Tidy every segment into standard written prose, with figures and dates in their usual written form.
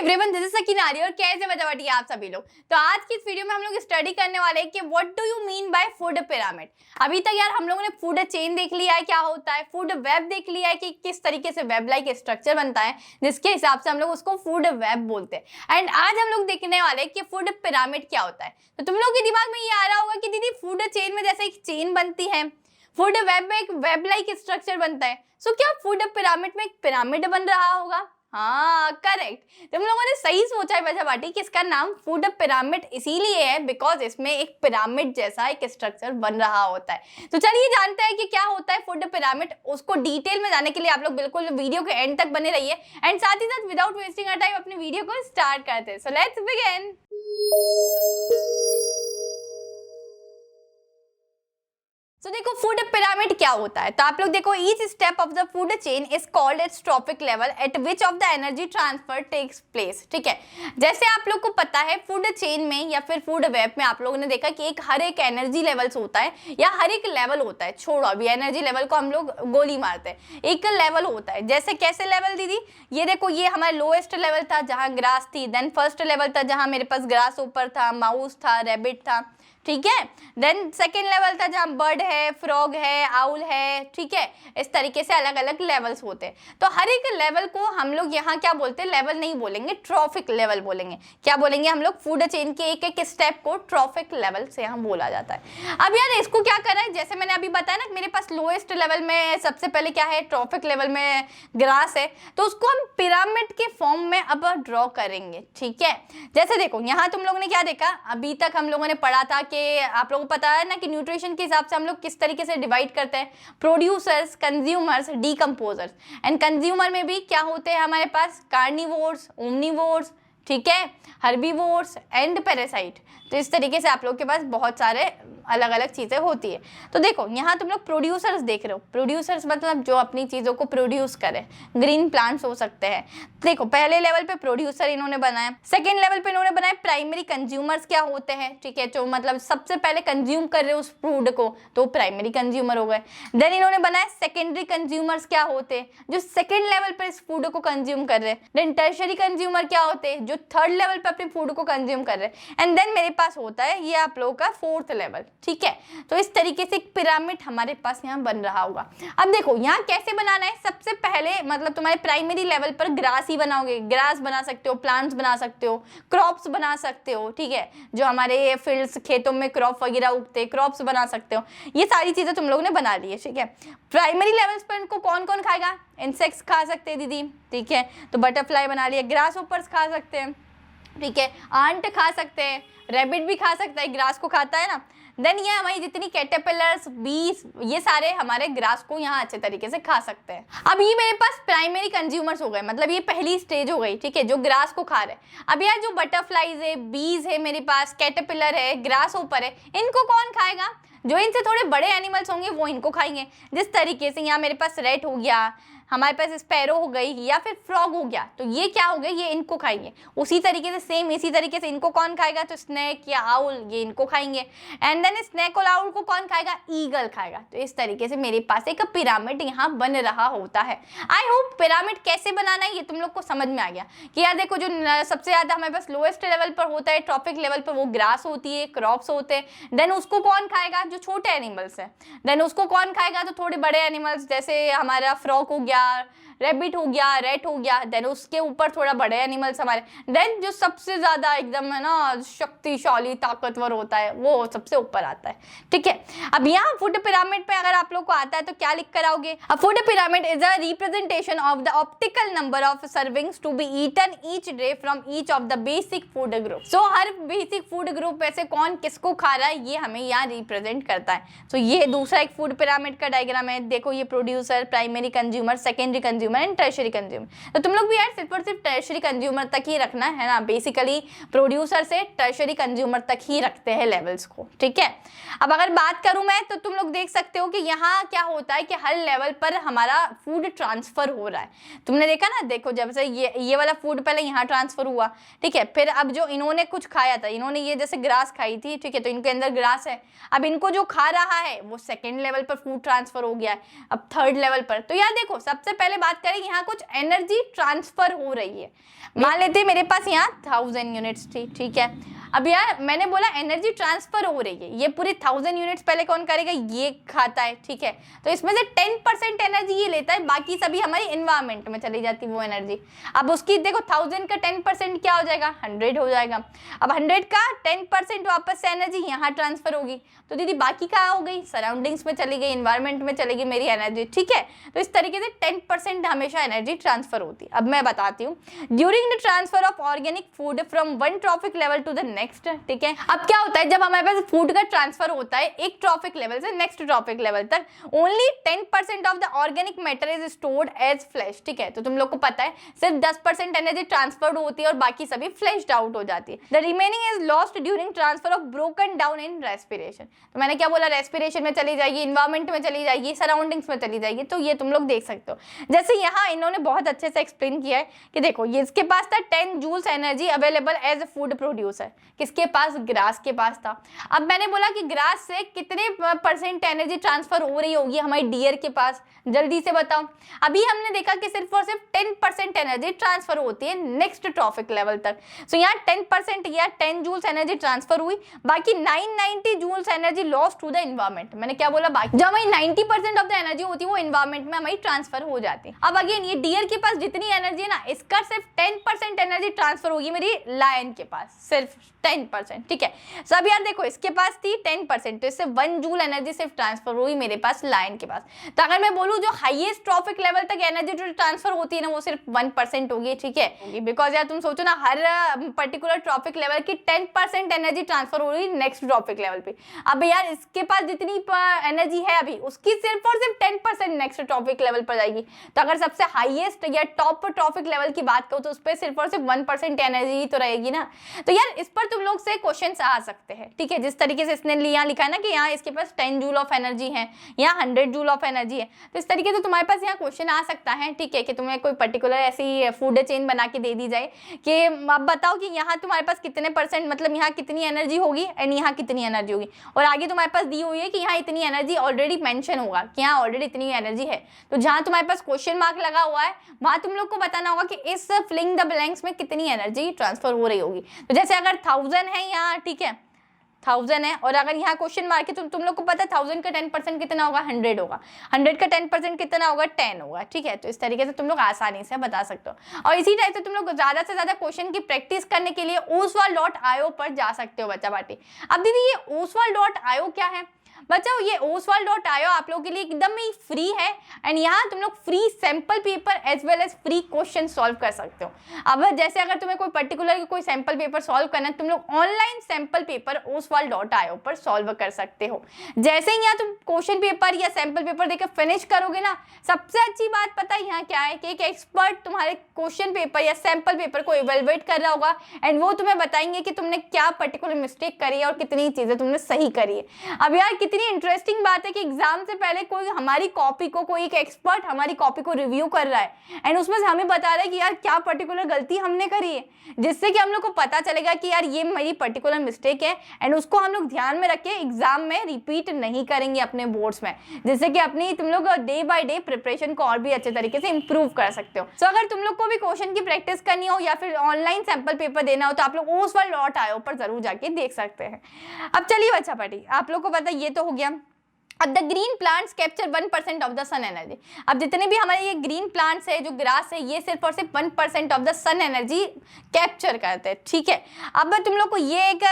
Everyone, this is सकीनारी और कैसे बचावटी आप सभी लोग। तो आज की इस वीडियो में हम लोग स्टडी करने वाले हैं कि what do you mean by food pyramid. अभी तक यार हम लोगों ने फूड चेन देख लिया है क्या होता है, फूड वेब देख लिया है कि किस तरीके से वेब लाइक स्ट्रक्चर बनता है, जिसके हिसाब से हम लोग उसको फूड वेब बोलते हैं। एंड आज हम लोग देखने वाले हैं कि फूड पिरामिड क्या होता है। तो तुम लोग के दिमाग में ये आ रहा होगा कि दीदी फूड चेन में जैसे एक चेन बनती है, फूड वेब में एक वेब लाइक स्ट्रक्चर बनता है, सो क्या फूड पिरामिड में एक पिरामिड बन रहा होगा? हाँ, करेक्ट। तुम लोगों ने सही सोचा है बच्चा बाटी कि इसका नाम फूड पिरामिड इसीलिए है बिकॉज इसमें एक पिरामिड जैसा एक स्ट्रक्चर बन रहा होता है। तो चलिए जानते हैं कि क्या होता है फूड पिरामिड। उसको डिटेल में जाने के लिए आप लोग बिल्कुल वीडियो के एंड तक बने रहिए एंड साथ ही साथ विदाउट वेस्टिंग आवर टाइम अपनी वीडियो को स्टार्ट करते हैं। So let's begin. तो देखो फूड पिरामिड क्या होता है। तो आप लोग देखो, each step of the food chain is called its trophic level at which of the energy transfer takes place. ठीक है, जैसे आप लोग को पता है फूड चेन में या फिर फूड वेब में आप लोगों ने देखा कि हर एक एनर्जी लेवल्स होता है या हर एक लेवल होता है। छोड़ो अभी एनर्जी लेवल को, हम लोग गोली मारते हैं। एक लेवल होता है, जैसे कैसे लेवल दीदी, ये देखो ये हमारा लोएस्ट लेवल था जहाँ ग्रास थी, देन फर्स्ट लेवल था जहाँ मेरे पास ग्रास ऊपर था, माउस था, रैबिट था। ठीक है, देन सेकेंड लेवल था जहाँ बर्ड है, फ्रॉग है, आउल है। ठीक है, इस तरीके से अलग अलग लेवल्स होते हैं। तो हर एक लेवल को हम लोग यहाँ क्या बोलते हैं, लेवल नहीं बोलेंगे, ट्रॉफिक लेवल बोलेंगे। क्या बोलेंगे हम लोग, फूड चेन के एक एक स्टेप को ट्रॉफिक लेवल से यहाँ बोला जाता है। अब यार इसको क्या करा है, जैसे मैंने अभी बताया ना, मेरे पास लोएस्ट लेवल में सबसे पहले क्या है, ट्रॉफिक लेवल में ग्रास है, तो उसको हम पिरामिड के फॉर्म में अब ड्रॉ करेंगे। ठीक है, जैसे देखो यहाँ तुम लोगों ने क्या देखा, अभी तक हम लोगों ने पढ़ा था कि आप लोगों को पता है ना कि न्यूट्रिशन के हिसाब से हम लोग किस तरीके से डिवाइड करते हैं, producers, consumers, decomposers. And consumer में भी क्या होते हैं हमारे पास, कार्निवोर्स, ओमनिवोर्स, ठीक है, हर्बीवोर्स एंड पैरासाइट। तो इस तरीके से आप लोग के पास बहुत सारे अलग अलग चीजें होती है। तो देखो यहाँ तुम लोग प्रोड्यूसर्स देख रहे हो, प्रोड्यूसर्स मतलब जो अपनी चीजों को प्रोड्यूस करे, ग्रीन प्लांट्स हो सकते हैं। देखो पहले लेवल पे प्रोड्यूसर इन्होंने बनाया, सेकेंड लेवल पे इन्होंने बनाया प्राइमरी कंज्यूमर्स क्या होते हैं। ठीक है, जो मतलब सबसे पहले कंज्यूम कर रहे हो उस फूड को, तो प्राइमरी कंज्यूमर हो गए। देन इन्होंने बनाया सेकेंडरी कंज्यूमर्स क्या होते हैं, जो सेकेंड लेवल पर इस फूड को कंज्यूम कर रहे हैं। देन टर्शरी कंज्यूमर क्या होते हैं, जो थर्ड लेवल पर अपने फूड को कंज्यूम कर रहे हैं। एंड देन मेरे पास होता है ये आप लोगों का फोर्थ लेवल। ठीक है, तो इस तरीके से एक पिरामिड हमारे पास यहाँ बन रहा होगा। अब देखो यहाँ कैसे बनाना है, सबसे पहले मतलब तुम्हारे प्राइमरी लेवल पर ग्रास ही बनाओगे, ग्रास बना सकते हो, प्लांट्स बना सकते हो, क्रॉप्स बना सकते हो। ठीक है, जो हमारे फील्ड्स खेतों में क्रॉप वगैरह उगते हैं, क्रॉप्स बना सकते हो। ये सारी चीजें तुम लोगों ने बना ली है। ठीक है, प्राइमरी लेवल्स पर इनको कौन कौन खाएगा, इंसेक्ट्स खा सकते हैं दीदी। ठीक है, तो बटरफ्लाई बना लिया, ग्रास ऊपर खा सकते हैं। ठीक है, आंट खा सकते हैं, रैबिट भी खा सकता है, ग्रास को खाता है ना। देन ये हमारी जितनी कैटरपिलर्स, बीज, ये सारे हमारे ग्रास को यहाँ अच्छे तरीके से खा सकते हैं। अब ये मेरे पास प्राइमरी कंज्यूमर्स हो गए, मतलब ये पहली स्टेज हो गई। ठीक है, जो ग्रास को खा रहे। अब यार जो बटरफ्लाईज है, बीज है, मेरे पास कैटरपिलर है, ग्रास ऊपर है, इनको कौन खाएगा, जो इनसे थोड़े बड़े एनिमल्स होंगे वो इनको खाएंगे। जिस तरीके से यहाँ मेरे पास रेट हो गया, हमारे पास स्पैरो हो गई या फिर फ्रॉग हो गया, तो ये क्या हो गए, ये इनको खाएंगे। उसी तरीके से सेम इसी तरीके से इनको कौन खाएगा, तो स्नेक या आउल, ये इनको खाएंगे। एंड देन स्नेक और आउल को कौन खाएगा, ईगल खाएगा। तो इस तरीके से मेरे पास एक पिरामिड यहाँ बन रहा होता है। आई होप पिरामिड कैसे बनाना है ये तुम लोग को समझ में आ गया कि यार देखो जो सबसे ज्यादा हमारे पास लोएस्ट लेवल पर होता है, ट्रॉपिक लेवल पर, वो ग्रास होती है, क्रॉप्स होते हैं। देन उसको कौन खाएगा, जो छोटे एनिमल्स है। देन उसको कौन खाएगा, तो थोड़े बड़े एनिमल्स, जैसे हमारा फ्रॉग हो गया, रैबिट हो गया, रेट हो गया। देन उसके ऊपर थोड़ा बड़े एनिमल्स हमारे। देन जो सबसे ज्यादा एकदम है ना शक्तिशाली ताकतवर होता है, वो सबसे ऊपर आता है। ठीक है, अब यहाँ फूड पिरामिड पे अगर आप लोग को आता है तो क्या लिख कर आओगे, a food pyramid is a representation of the optical number of servings to be eaten each day from each of the basic food group. So हर बेसिक फूड ग्रुप में से कौन किसको खा रहा है, ये हमें यहाँ रिप्रेजेंट करता है। तो ये दूसरा एक फूड पिरामिड का डायग्राम है। देखो ये producer, primary consumer, secondary consumer and tertiary consumer. तो तुम लोग भी यार सिर्फ और सिर्फ टर्शरी कंज्यूमर तक ही रखना है ना, बेसिकली प्रोड्यूसर से टर्शरी कंज्यूमर तक ही रखते हैं लेवल्स को। ठीक है, अब अगर बात करूं मैं तो तुम लोग देख सकते हो कि यहाँ क्या होता है कि हर लेवल पर हमारा फूड ट्रांसफर हो रहा है। तुमने देखा ना, देखो जब से ये वाला फूड पहले यहाँ ट्रांसफर हुआ। ठीक है, फिर अब जो इन्होंने कुछ खाया था, इन्होंने ये जैसे ग्रास खाई थी, ठीक है, तो इनके अंदर ग्रास है। अब इनको वो जो खा रहा है वो सेकेंड लेवल पर फूड ट्रांसफर हो गया है, अब थर्ड लेवल पर। तो यार देखो, सबसे पहले बात करें, यहाँ कुछ एनर्जी ट्रांसफर हो रही है। मान लेते हैं मेरे पास यहाँ 1000 यूनिट्स थी, ठीक है। अब यार मैंने बोला एनर्जी ट्रांसफर हो रही है, ये पूरी 1000 यूनिट्स पहले कौन करेगा, ये खाता है, ठीक है। तो इसमें से 10% एनर्जी ये लेता है, बाकी सभी हमारी एनवायरमेंट में चली जाती है वो एनर्जी। अब उसकी देखो 1000 का 10% क्या हो जाएगा, 100 हो जाएगा। अब 100 का 10% वापस से एनर्जी यहाँ ट्रांसफर होगी, तो दीदी बाकी कहाँ हो गई, सराउंडिंग्स में चली गई, एनवायरमेंट में चली गई मेरी एनर्जी, ठीक है। तो इस तरीके से 10% हमेशा एनर्जी ट्रांसफर होती है। अब मैं बताती हूँ, during the transfer of organic food from one trophic level to the next, ठीक है। अब क्या होता है, जब हमारे पास फूड का ट्रांसफर होता है एक ट्रॉफिक लेवल से नेक्स्ट ट्रॉफिक लेवल तक, only 10% of the organic matter is stored as flesh, ठीक है। तो तुम लोग को पता है सिर्फ 10% एनर्जी ट्रांसफर्ड होती है और बाकी सभी फ्लैश्ड आउट हो जाती है। The remaining is lost during transfer of broken down in respiration. तो मैंने क्या बोला, रेस्पिरेशन में चली जाएगी, इन्वायरमेंट में चली जाएगी, सराउंडिंग्स में चली जाएगी। तो ये तुम लोग देख सकते हो, जैसे यहाँ इन्होंने बहुत अच्छे से एक्सप्लेन किया है कि देखो ये इसके पास था 10 joules energy available as food producer, किसके पास, ग्रास के पास था। अब मैंने बोला कि ग्रास से कितने % एनर्जी ट्रांसफर हो रही होगी हमारी डियर के पास, जल्दी से बताओ। अभी हमने देखा कि सिर्फ और सिर्फ 10% एनर्जी ट्रांसफर होती है नेक्स्ट ट्रॉफिक लेवल तक। सो यहाँ 10% या 10 जूल्स एनर्जी ट्रांसफर हुई, बाकी 990 joules energy lost to the environment. मैंने क्या बोला, बाकी जो हमारी 90% ऑफ द एनर्जी होती है वो एनवायरमेंट में हमारी ट्रांसफर हो जाती है। अब अगेन ये डियर के पास जितनी एनर्जी है ना, इसका सिर्फ 10% एनर्जी ट्रांसफर होगी मेरी लायन के पास, सिर्फ 10%, ठीक है। सब यार देखो, इसके पास थी 10%, तो इससे 1 जूल एनर्जी सिर्फ ट्रांसफर हुई मेरे पास लायन के पास। तो अगर मैं बोलूं जो हाईएस्ट ट्रॉफिक लेवल तक एनर्जी जो ट्रांसफर होती है ना, वो सिर्फ 1% होगी, ठीक है। बिकॉज यार तुम सोचो ना, हर पर्टिकुलर ट्रॉफिक लेवल की 10% एनर्जी ट्रांसफर हो रही है नेक्स्ट ट्रॉफिक लेवल पे। अब यार इसके पास जितनी एनर्जी है अभी, उसकी सिर्फ और सिर्फ 10% नेक्स्ट ट्रॉफिक लेवल पर जाएगी। तो अगर सबसे हाईएस्ट या टॉप ट्रॉफिक लेवल की बात करूं तो उस पर सिर्फ और सिर्फ 1% एनर्जी ही तो रहेगी ना। तो यार इस पर तुम लोग से क्वेश्चंस आ सकते हैं, ठीक है। जिस तरीके से इसने यहाँ लिखा है ना कि यहाँ इसके पास 10 जूल ऑफ एनर्जी है, यहाँ 100 जूल ऑफ एनर्जी है, तो इस तरीके से तुम्हारे पास यहाँ क्वेश्चन आ सकता है, ठीक है, कि तुम्हें कोई पर्टिकुलर ऐसी फूड चेन बना के दे दी जाए कि अब बताओ कि यहाँ तुम्हारे पास कितने % मतलब यहाँ कितनी एनर्जी होगी एंड यहाँ कितनी एनर्जी होगी, और आगे तुम्हारे पास दी हुई है कि यहाँ इतनी एनर्जी ऑलरेडी मेंशन होगा कि यहाँ ऑलरेडी इतनी एनर्जी है। तो जहाँ तुम्हारे पास क्वेश्चन मार्क लगा हुआ है वहां तुम लोग को बताना होगा कि इस फिलिंग द ब्लैंक्स में कितनी एनर्जी ट्रांसफर हो रही होगी। तो जैसे अगर 1000 है यहाँ, ठीक है, 1000 है, और अगर यहाँ क्वेश्चन मार्क है तो तुम लोग को पता है 1000 का 10% कितना होगा, 100 होगा, 100 का 10% कितना होगा, 10 होगा, ठीक है। तो इस तरीके से तुम लोग आसानी से बता सकते हो। और इसी टाइप से तुम लोग ज्यादा से ज्यादा क्वेश्चन की प्रैक्टिस करने के लिए oswald.io पर जा सकते हो बच्चा बाटी। अब दीदी ये oswald.io क्या है बच्चों, ये oswald.io आप लोगों के लिए एकदम ही फ्री है एंड यहाँ तुम लोग free sample paper as well as free question solve कर सकते हो। अब जैसे अगर तुम्हें कोई पर्टिकुलर कोई सैंपल पेपर सॉल्व करना है, तुम लोग ऑनलाइन सैंपल पेपर oswald.io पर सॉल्व कर सकते हो। जैसे ही यहाँ तुम क्वेश्चन पेपर या सैंपल पेपर देकर फिनिश करोगे ना, सबसे अच्छी बात पता है यहाँ क्या है कि एक एक्सपर्ट तुम्हारे क्वेश्चन पेपर या सैंपल पेपर को इवेलुएट कर रहा होगा एंड वो तुम्हें बताएंगे कि तुमने क्या पर्टिकुलर मिस्टेक करी है और कितनी चीजें तुमने सही करी है। अब यार कितनी इंटरेस्टिंग बात है कि एग्जाम से पहले कोई हमारी कॉपी को, कोई एक एक्सपर्ट हमारी कॉपी को रिव्यू कर रहा है एंड उसमें से हमें बता रहा है कि यार क्या पर्टिकुलर गलती हमने करी है, जिससे कि हम लोग को पता चलेगा कि यार ये मेरी पर्टिकुलर मिस्टेक है एंड उसको हम लोग ध्यान में रख के एग्जाम में रिपीट नहीं करेंगे अपने बोर्ड्स में, जिससे कि अपनी तुम लोग डे बाय डे प्रिपरेशन को और भी अच्छे तरीके से इंप्रूव कर सकते हो। सो अगर तुम लोग को भी क्वेश्चन की प्रैक्टिस करनी हो या फिर ऑनलाइन सैंपल पेपर देना हो तो आप लोग oswald.io पर जरूर जाके देख सकते हैं। अब चलिए बच्चा पार्टी, आप लोग को पता ये तो हो गया। अब the green plants capture 1% of the sun energy. अब जितने भी हमारे ये ग्रीन प्लांट्स है, जो ग्रास है, ये सिर्फ और सिर्फ 1% of the sun energy capture करते हैं, ठीक है। अब तुम लोग को ये एक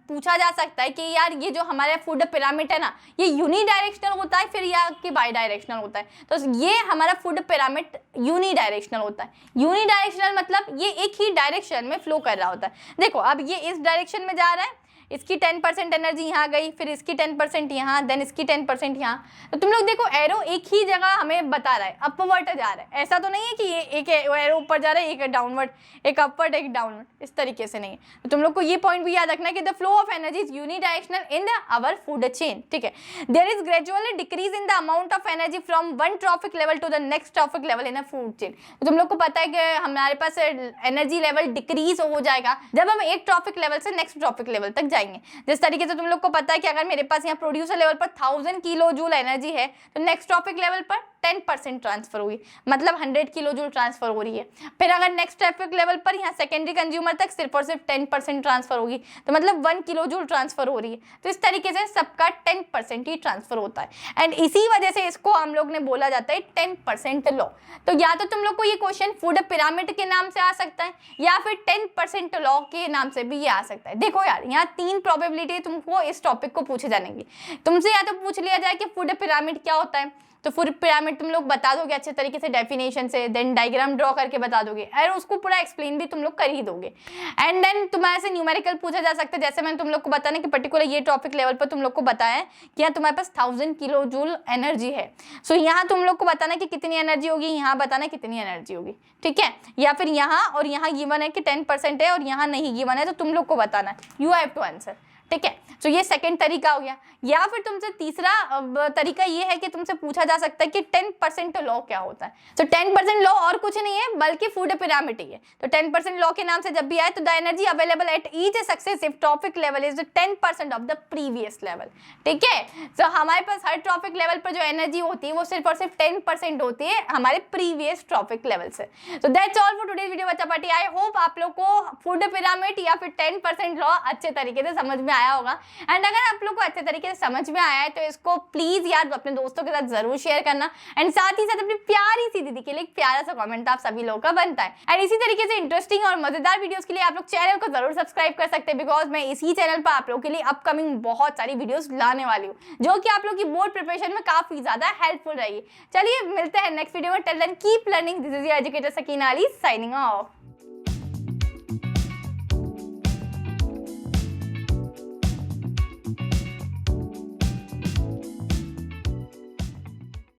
पूछा जा सकता है कि यार ये जो हमारा फूड पिरामिड है ना, ये यूनिडायरेक्शनल होता है फिर या कि बाई डायरेक्शनल होता है। तो ये हमारा फूड पिरामिड यूनिडायरेक्शनल होता है। यूनिडायरेक्शनल मतलब ये एक ही डायरेक्शन में फ्लो कर रहा होता है। देखो अब ये इस डायरेक्शन में जा रहा है, इसकी 10% एनर्जी यहाँ गई, फिर इसकी 10% यहाँ, देन इसकी 10% यहाँ। तो तुम लोग देखो एरो एक ही जगह हमें बता रहा है, अपवर्ड जा रहा है। ऐसा तो नहीं है कि ये एक एरो ऊपर जा रहा है, एक डाउनवर्ड, एक अपवर्ड, एक डाउनवर्ड, इस तरीके से नहीं है। तो तुम लोग को ये पॉइंट भी याद रखना है कि the flow of energy is unidirectional in our food chain, ठीक है। There is gradually decrease in the amount of energy from one trophic level to the next trophic level in a food chain. तो तुम लोग को पता है कि हमारे पास एनर्जी लेवल डिक्रीज हो जाएगा जब हम एक ट्रॉफिक लेवल से नेक्स्ट ट्रॉफिक लेवल तक जाएंगे। जाएंगे। जिस तरीके से तुम लोग को पता है कि अगर मेरे पास यहाँ प्रोड्यूसर लेवल पर 1000 किलो जूल एनर्जी है तो नेक्स्ट ट्रॉपिक लेवल पर 10% ट्रांसफर होगी, मतलब 100 किलो जूल ट्रांसफर हो रही है। फिर अगर नेक्स्ट ट्रॉपिक लेवल पर यहाँ सेकेंडरी कंज्यूमर तक सिर्फ और सिर्फ 10% ट्रांसफर होगी, तो मतलब 1 किलो जूल ट्रांसफर हो रही है। तो इस तरीके से सबका 10% ही ट्रांसफर होता है एंड इसी वजह से इसको हम लोग ने बोला जाता है 10% लॉ। तो या तो तुम लोग को ये क्वेश्चन फूड पिरामिड के नाम से आ सकता है या फिर 10% लॉ के नाम से भी ये आ सकता है। देखो यार, यहाँ 3 प्रोबेबिलिटी तुमको इस टॉपिक को पूछे जाने की। तुमसे या तो पूछ लिया जाए कि फूड पिरामिड क्या होता है, तो फूड पिरामिड तुम लोग बता दोगे अच्छे तरीके से डेफिनेशन से, देन डायग्राम ड्रॉ करके बता दोगे और उसको पूरा एक्सप्लेन भी तुम लोग कर ही दोगे। एंड देन तुम्हारे से न्यूमेरिकल पूछा जा सकता है, जैसे मैंने तुम लोग को बताना कि पर्टिकुलर ये टॉपिक लेवल पर तुम लोग को बताया है कि यहाँ तुम्हारे पास 1000 किलो जूल एनर्जी है। सो यहाँ तुम लोग को बताना कि कितनी एनर्जी होगी, यहाँ बताना कितनी एनर्जी होगी, ठीक है। या फिर यहाँ और यहाँ गिवन है कि 10% है और यहाँ नहीं गिवन है, तो तुम लोग को बताना है, यू हैव टू आंसर, ठीक है। तो ये सेकंड तरीका हो गया। या फिर तुमसे तीसरा तरीका ये है कि तुमसे पूछा जा सकता है कि 10% लॉ क्या होता है। तो 10% लॉ और कुछ नहीं है बल्कि फूड पिरामिड ही है। तो 10% लॉ के नाम से जब भी आए तो the energy available at each successive trophic level is 10% of the previous level, ठीक है। तो हमारे पास हर ट्रॉपिक लेवल पर जो एनर्जी होती है वो सिर्फ और सिर्फ 10% होती है हमारे प्रीवियस ट्रॉपिक लेवल से। तो that's all for today's video बच्चा पार्टी। आई होप आप लोग को फूड पिरामिड या फिर 10% लॉ अच्छे तरीके से समझ में आया होगा। एंड अगर आप लोग को अच्छे तरीके से समझ में आया है तो इसको प्लीज यार अपने दोस्तों के साथ जरूर शेयर करना एंड साथ ही साथ अपनी प्यारी सी दीदी के लिए एक प्यारा सा कमेंट आप सभी लोगों का बनता है। एंड इसी तरीके से इंटरेस्टिंग और मजेदार वीडियोस के लिए आप लोग चैनल को जरूर सब्सक्राइब कर सकते हैं, बिकॉज मैं इसी चैनल पर आप लोगों के लिए अपकमिंग बहुत सारी वीडियोस लाने वाली हूँ जो कि आप लोग की बोर्ड प्रिपरेशन में काफी ज्यादा हेल्पफुल रहेगी। चलिए मिलते हैं नेक्स्ट वीडियो में। Till then keep learning. This is your educator Sakina Ali signing of.